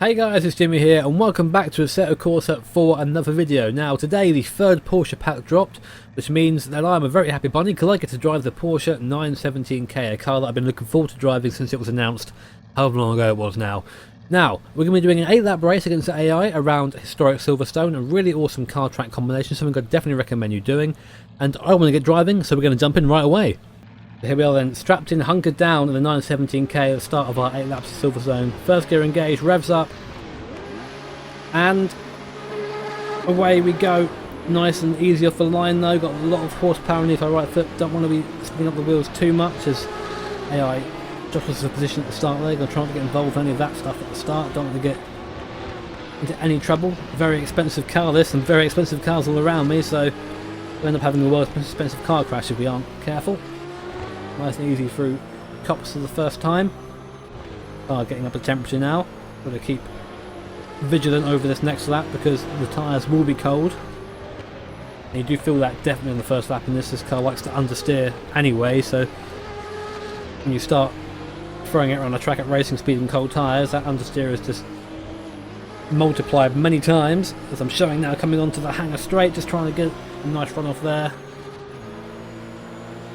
Hey guys, it's Jimmy here and welcome back to Assetto Corsa for another video. Now today the third Porsche pack dropped, which means that I'm a very happy bunny because I get to drive the Porsche 917K, a car that I've been looking forward to driving since it was announced, however long ago it was now. Now, we're going to be doing an 8-lap race against the AI around historic Silverstone, a really awesome car track combination, something I'd definitely recommend you doing. And I want to get driving, so we're going to jump in right away. Here we are then, strapped in, hunkered down in the 917K at the start of our 8 laps of Silverstone. First gear engaged, revs up, and away we go. Nice and easy off the line though, got a lot of horsepower underneath our right foot. Don't want to be spinning up the wheels too much as AI drops us the position at the start there. Gonna try not to get involved with any of that stuff at the start, don't want to get into any trouble. Very expensive car this, and very expensive cars all around me, so we'll end up having the world's most expensive car crash if we aren't careful. Nice and easy through cops for the first time. Getting up the temperature now. Got to keep vigilant over this next lap because the tyres will be cold. And you do feel that definitely on the first lap in this car likes to understeer anyway, so when you start throwing it around a track at racing speed and cold tyres, that understeer is just multiplied many times, as I'm showing now coming onto the hanger straight, just trying to get a nice run off there.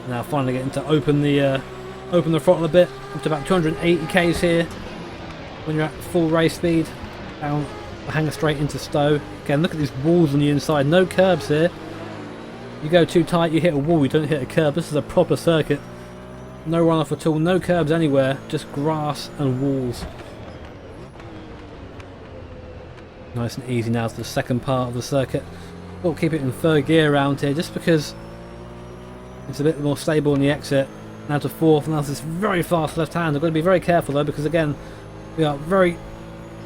Now finally getting to open the throttle a bit, up to about 280 k's here when you're at full race speed. Down the hanger straight into Stowe. Again, look at these walls on the inside, no curbs here. You go too tight, you hit a wall, you don't hit a curb. This is a proper circuit. No runoff at all, no curbs anywhere, just grass and walls. Nice and easy now to the second part of the circuit. We'll keep it in third gear around here just because it's a bit more stable on the exit. Now to fourth, and now this very fast left hand. I've got to be very careful though because again we are very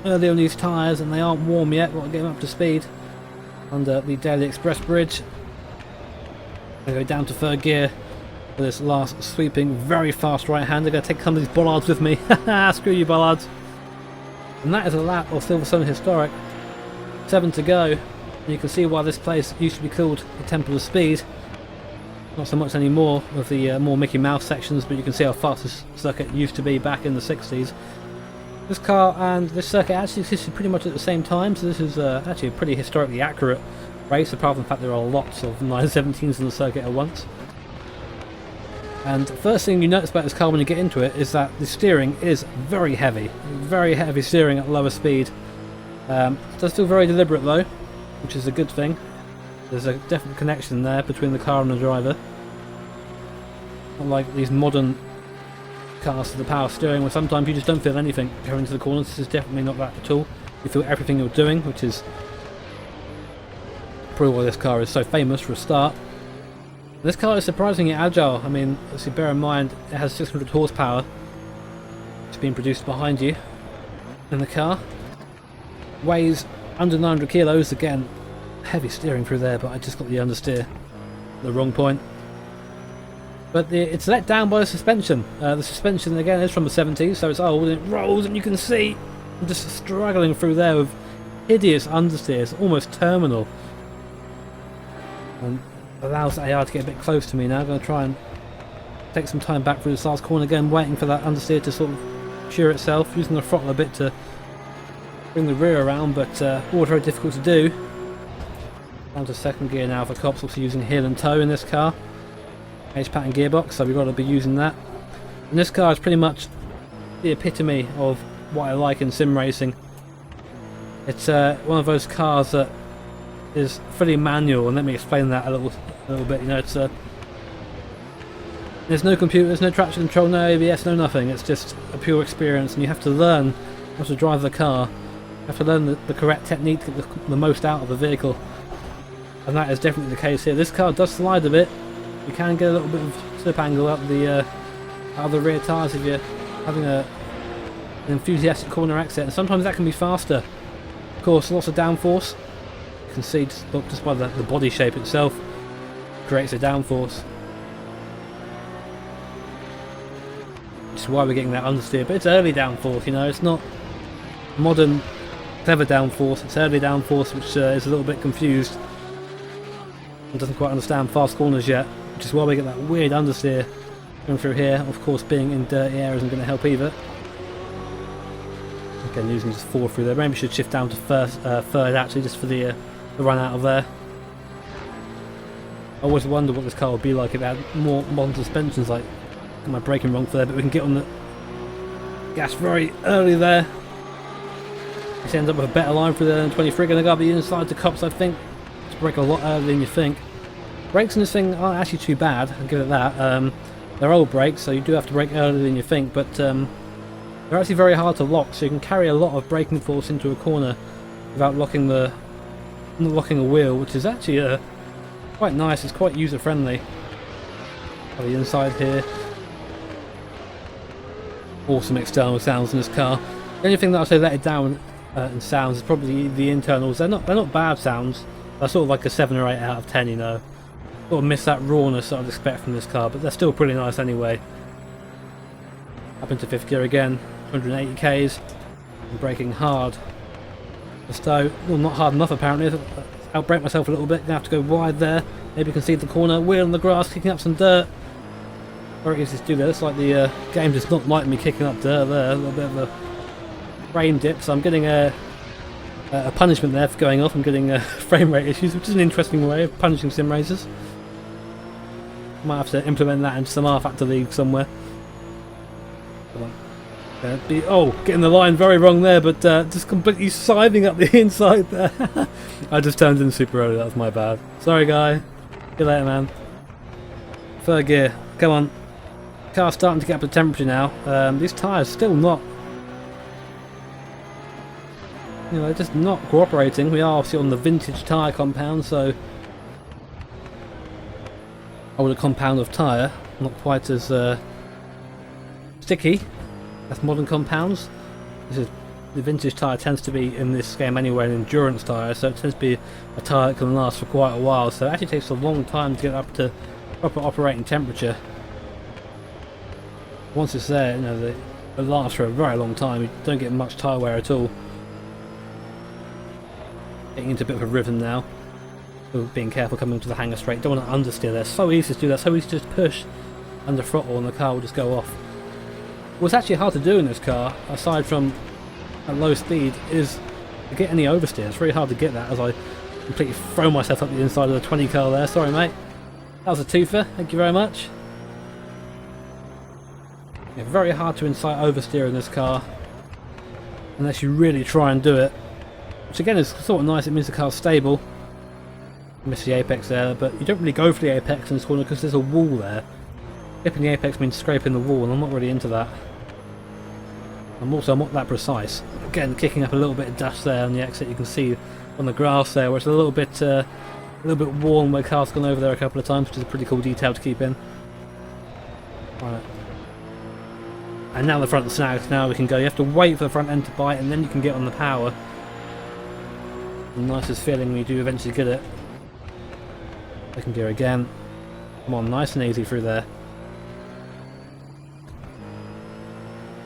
early on these tyres and they aren't warm yet. Got to get them up to speed under the Daily Express bridge. I go down to third gear for this last sweeping very fast right hand. I'm going to take some of these bollards with me. Screw you bollards. And that is a lap of Silverstone Historic. 7 to go. And you can see why this place used to be called the Temple of Speed. Not so much anymore with the more Mickey Mouse sections, but you can see how fast this circuit used to be back in the 60s. This car and this circuit actually existed pretty much at the same time, so this is actually a pretty historically accurate race, apart from the fact there are lots of 917s in the circuit at once. And the first thing you notice about this car when you get into it is that the steering is very heavy steering at lower speed. It does feel very deliberate though, which is a good thing. There's a definite connection there between the car and the driver. Unlike these modern cars with the power steering, where sometimes you just don't feel anything going into the corners. This is definitely not that at all. You feel everything you're doing, which is probably why this car is so famous for a start. This car is surprisingly agile. I mean, let's bear in mind it has 600 horsepower. It's being produced behind you in the car. Weighs under 900 kilos. Again, heavy steering through there, but I just got the understeer at the wrong point. But it's let down by the suspension. The suspension again is from the 70s, so it's old and it rolls, and you can see I'm just struggling through there with hideous understeer. It's almost terminal. And allows the AI to get a bit close to me now. I'm going to try and take some time back through this last corner again, waiting for that understeer to sort of cure itself, using the throttle a bit to bring the rear around, but all very difficult to do. Down to second gear now for cops, also using heel and toe in this car. H-pattern gearbox, so we've got to be using that. And this car is pretty much the epitome of what I like in sim racing. It's one of those cars that is fully manual, and let me explain that a little bit. You know, it's there's no computers, no traction control, no ABS, no nothing. It's just a pure experience, and you have to learn how to drive the car. You have to learn the correct technique to get the most out of the vehicle, and that is definitely the case here. This car does slide a bit. You can get a little bit of slip angle out of the rear tyres if you're having an enthusiastic corner exit, and sometimes that can be faster. Of course, lots of downforce. You can see just by the body shape itself creates a downforce. Which is why we're getting that understeer, but it's early downforce, you know, it's not modern clever downforce, it's early downforce, which is a little bit confused and doesn't quite understand fast corners yet, which is why we get that weird understeer going through here. Of course, being in dirty areas isn't going to help either. Again, using just 4 through there. Maybe should shift down to third actually, just for the run out of there. I always wonder what this car would be like if it had more modern suspensions. Like, am I braking wrong for there? But we can get on the gas very early there. This ends up with a better line through there than 23. Going to go up the inside to Cops, I think. It's brake a lot earlier than you think. Brakes in this thing aren't actually too bad, I'll give it that. They're old brakes, so you do have to brake earlier than you think, but they're actually very hard to lock, so you can carry a lot of braking force into a corner without locking a wheel, which is actually quite nice. It's quite user friendly. On the inside here, awesome external sounds in this car. The only thing that I say let it down in sounds is probably the internals. They're not bad sounds. They're sort of like a 7 or 8 out of 10, you know. Sort of miss that rawness that I'd expect from this car, but they're still pretty nice anyway. Up into 5th gear again, 280 k's, and braking hard. So, well, not hard enough apparently. Outbrake myself a little bit, gonna have to go wide there. Maybe concede the corner, wheel in the grass, kicking up some dirt. Very easy to do that. It's like the game does not like me kicking up dirt there. A little bit of a frame dip, so I'm getting a punishment there for going off. I'm getting frame rate issues, which is an interesting way of punishing sim racers. Might have to implement that into some R-Factor League somewhere. Getting the line very wrong there, but just completely scything up the inside there. I just turned in super early, that was my bad. Sorry guy, see you later man. 3rd gear, come on. Car's starting to get up to temperature now. These tyres still not, you know, they're just not cooperating. We are obviously on the vintage tyre compound, so older compound of tyre, not quite as sticky as modern compounds. The vintage tyre tends to be, in this game anyway, an endurance tyre, so it tends to be a tyre that can last for quite a while, so it actually takes a long time to get up to proper operating temperature. Once it's there, you know, it lasts for a very long time. You don't get much tyre wear at all. Getting into a bit of a rhythm now. Being careful coming to the hanger straight. Don't want to understeer there. So easy to do that. So easy to just push under throttle and the car will just go off. What's actually hard to do in this car, aside from at low speed, is to get any oversteer. It's very hard to get that as I completely throw myself up the inside of the 20 car there. Sorry mate. That was a twofer. Thank you very much. Yeah, very hard to incite oversteer in this car unless you really try and do it. Which again is sort of nice. It means the car's stable. Miss the apex there, but you don't really go for the apex in this corner because there's a wall there. Clipping the apex means scraping the wall, and I'm not really into that. I'm not that precise. Again, kicking up a little bit of dust there on the exit. You can see on the grass there where it's a little bit worn where cars gone over there a couple of times, which is a pretty cool detail to keep in. Right. And now the front snags. Now we can go. You have to wait for the front end to bite, and then you can get on the power. The nicest feeling when you do eventually get it. 2nd gear again. Come on, nice and easy through there.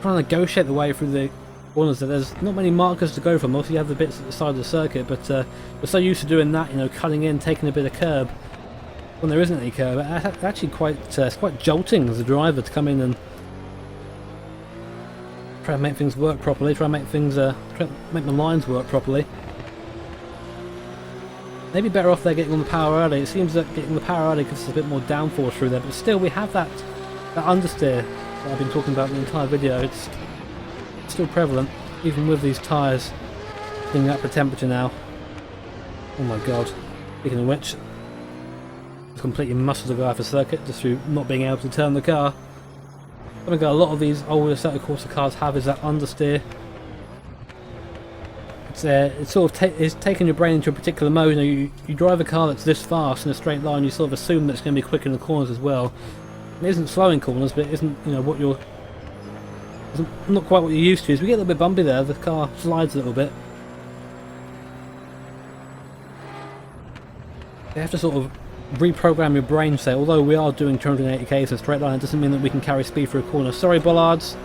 Trying to negotiate the way through the corners. There's not many markers to go from. Also, you have the bits at the side of the circuit, but we're so used to doing that, you know, cutting in, taking a bit of curb when there isn't any curb. It's actually it's quite jolting as a driver to come in and try to make things work properly. Try to make the lines work properly. Maybe better off there getting on the power early. It seems that getting the power early gives us a bit more downforce through there, but still we have that understeer that I've been talking about in the entire video. It's still prevalent, even with these tyres getting up to temperature now. Oh my god. Speaking of which, it's completely muscled the guy for circuit just through not being able to turn the car. Something that a lot of these older Assetto Corsa cars have is that understeer. It's sort of it's taking your brain into a particular mode. You know, you drive a car that's this fast in a straight line, you sort of assume that it's going to be quick in the corners as well. It isn't slow in corners, but it isn't, you know, not quite what you're used to. As we get a little bit bumpy there, the car slides a little bit. You have to sort of reprogram your brain, say, although we are doing 280 k's in a straight line, it doesn't mean that we can carry speed through a corner. Sorry bollards.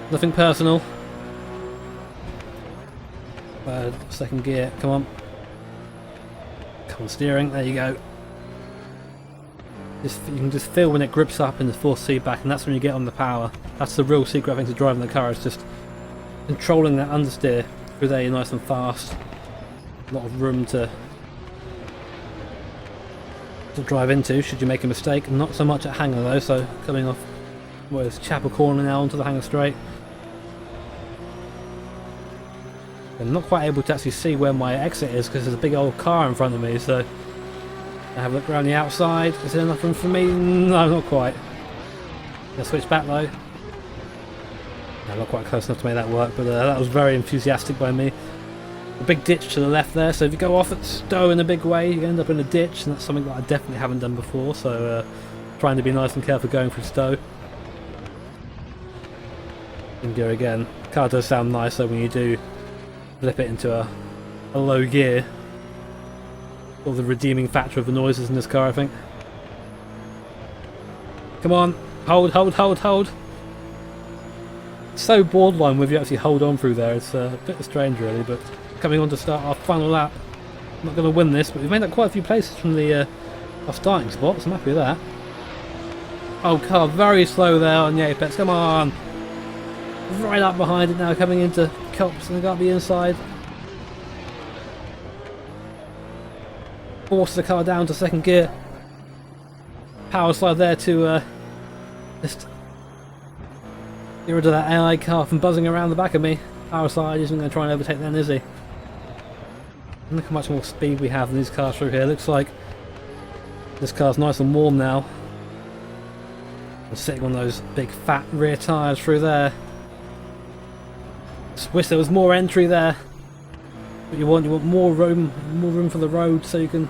Nothing personal. 2nd gear, come on. Come on, steering, there you go. You can just feel when it grips up and the force feedback, and that's when you get on the power. That's the real secret, I think, to driving the car, is just controlling that understeer through there. You're nice and fast. A lot of room to drive into should you make a mistake. Not so much at hangar though, so coming off it's Chapel Corner now onto the hangar straight. I'm not quite able to actually see where my exit is because there's a big old car in front of me, so I have a look around the outside. Is there enough room for me? No, not quite. Gonna switch back though. No, not quite close enough to make that work, but that was very enthusiastic by me. A big ditch to the left there, so if you go off at Stowe in a big way, you end up in a ditch, and that's something that I definitely haven't done before, so trying to be nice and careful going through Stowe. In gear again. The car does sound nicer when you do flip it into a low gear. All the redeeming factor of the noises in this car, I think. Come on, hold, hold, hold, hold. It's so borderline whether you actually hold on through there. It's a bit strange really, but coming on to start our final lap. I'm not going to win this, but we've made up quite a few places from the our starting spot, so I'm happy with that. Oh, car very slow there on the apex, come on! Right up behind it now, coming into cops, and they got the inside. Force the car down to second gear. Power slide there to just get rid of that AI car from buzzing around the back of me. Power slide isn't going to try and overtake then, is he? And look how much more speed we have in these cars through here. Looks like this car's nice and warm now. I'm sitting on those big fat rear tyres through there. Just wish there was more entry there. But you want more room for the road so you can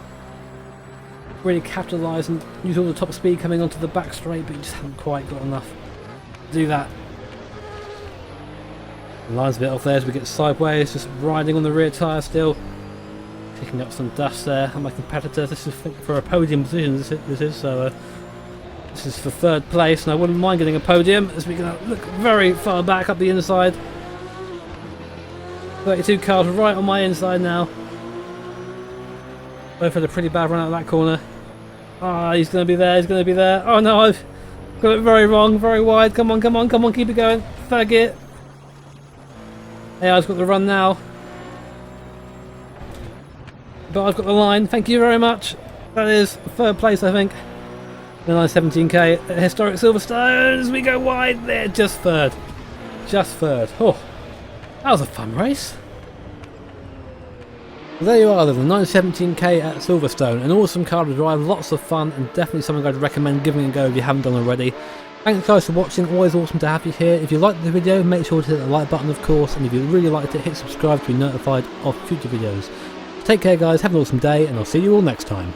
really capitalise and use all the top speed coming onto the back straight, but you just haven't quite got enough to do that. The line's a bit off there as we get sideways, just riding on the rear tyre still. Picking up some dust there, and my competitor, this is for a podium position, this is so this is for third place, and I wouldn't mind getting a podium as we can look very far back up the inside. 32 cars right on my inside now. Both had a pretty bad run out of that corner. Ah, he's going to be there, he's going to be there. Oh no, I've got it very wrong, very wide. Come on, come on, come on, keep it going. Third gear. AI's got the run now. But I've got the line, thank you very much. That is third place, I think. The 917k at Historic Silverstone as we go wide there, just third. Just third. Oh, that was a fun race. Well, there you are then, the 917k at Silverstone. An awesome car to drive, lots of fun, and definitely something I'd recommend giving a go if you haven't done already. Thanks guys for watching, always awesome to have you here. If you liked the video, make sure to hit the like button of course, and if you really liked it, hit subscribe to be notified of future videos. Take care guys, have an awesome day, and I'll see you all next time.